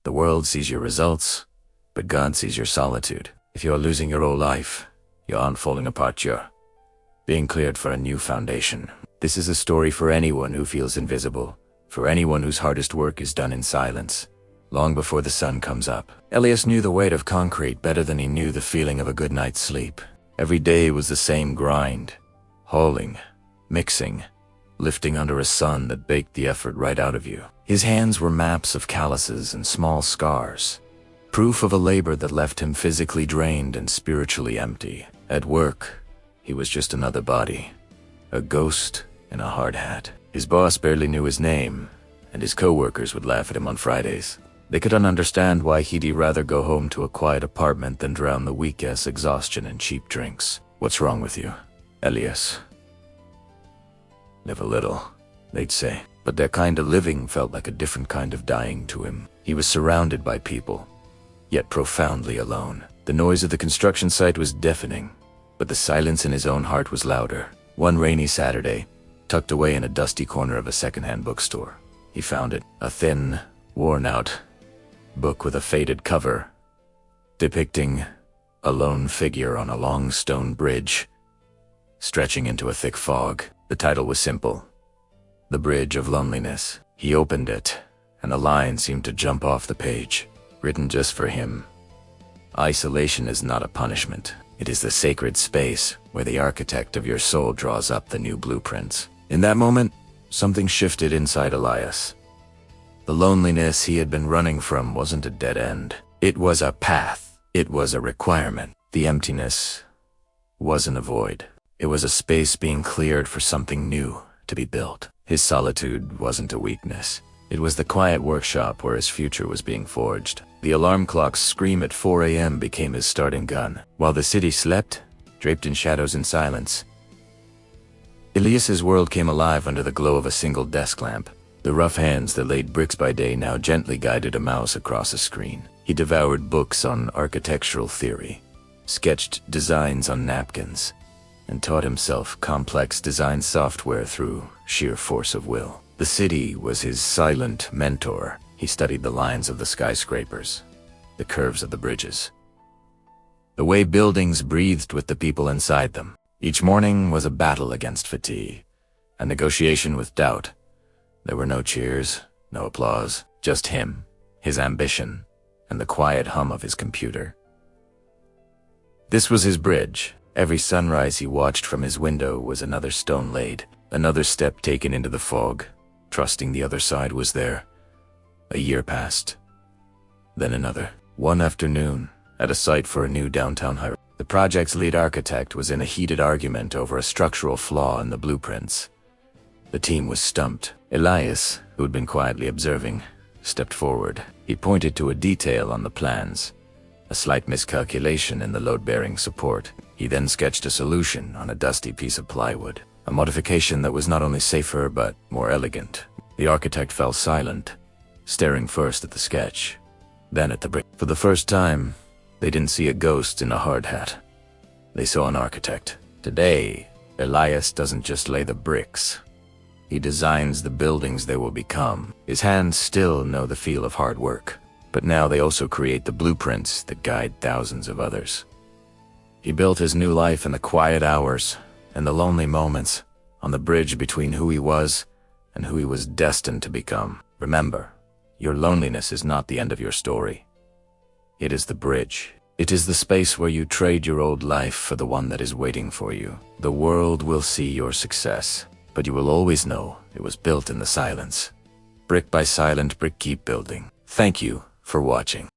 The world sees your results, but God sees your solitude. If you're losing your old life, you aren't falling apart, you're being cleared for a new foundation. This is a story for anyone who feels invisible, for anyone whose hardest work is done in silence, long before the sun comes up. Elias knew the weight of concrete better than he knew the feeling of a good night's sleep. Every day was the same grind, hauling, mixing, lifting under a sun that baked the effort right out of you. His hands were maps of calluses and small scars, proof of a labor that left him physically drained and spiritually empty. At work, he was just another body, a ghost in a hard hat. His boss barely knew his name, and his coworkers would laugh at him on Fridays. They couldn't understand why he'd rather go home to a quiet apartment than drown the week's exhaustion in cheap drinks. "What's wrong with you, Elias?" "Live a little," they'd say. But that kind of living felt like a different kind of dying to him. He was surrounded by people, yet profoundly alone. The noise of the construction site was deafening, but the silence in his own heart was louder. One rainy Saturday, tucked away in a dusty corner of a secondhand bookstore, he found it. A thin, worn-out book with a faded cover, depicting a lone figure on a long stone bridge, stretching into a thick fog. The title was simple: The Bridge of Loneliness. He opened it, and a line seemed to jump off the page, written just for him. "Isolation is not a punishment. It is the sacred space where the architect of your soul draws up the new blueprints." In that moment, something shifted inside Elias. The loneliness he had been running from wasn't a dead end. It was a path. It was a requirement. The emptiness wasn't a void. It was a space being cleared for something new to be built. His solitude wasn't a weakness. It was the quiet workshop where his future was being forged. The alarm clock's scream at 4 a.m. became his starting gun. While the city slept, draped in shadows and silence, Elias's world came alive under the glow of a single desk lamp. The rough hands that laid bricks by day now gently guided a mouse across a screen. He devoured books on architectural theory, sketched designs on napkins, and taught himself complex design software through sheer force of will. The city was his silent mentor. He studied the lines of the skyscrapers, the curves of the bridges, the way buildings breathed with the people inside them. Each morning was a battle against fatigue, a negotiation with doubt. There were no cheers, no applause, just him, his ambition, and the quiet hum of his computer. This was his bridge. Every sunrise he watched from his window was another stone laid, another step taken into the fog, trusting the other side was there. A year passed, then another. One afternoon, at a site for a new downtown highway, the project's lead architect was in a heated argument over a structural flaw in the blueprints. The team was stumped. Elias, who had been quietly observing, stepped forward. He pointed to a detail on the plans, a slight miscalculation in the load-bearing support. He then sketched a solution on a dusty piece of plywood, a modification that was not only safer but more elegant. The architect fell silent, staring first at the sketch, then at the brick. For the first time, they didn't see a ghost in a hard hat. They saw an architect. Today, Elias doesn't just lay the bricks. He designs the buildings they will become. His hands still know the feel of hard work, but now they also create the blueprints that guide thousands of others. He built his new life in the quiet hours and the lonely moments, on the bridge between who he was and who he was destined to become. Remember, your loneliness is not the end of your story. It is the bridge. It is the space where you trade your old life for the one that is waiting for you. The world will see your success, but you will always know it was built in the silence. Brick by silent brick, keep building. Thank you for watching.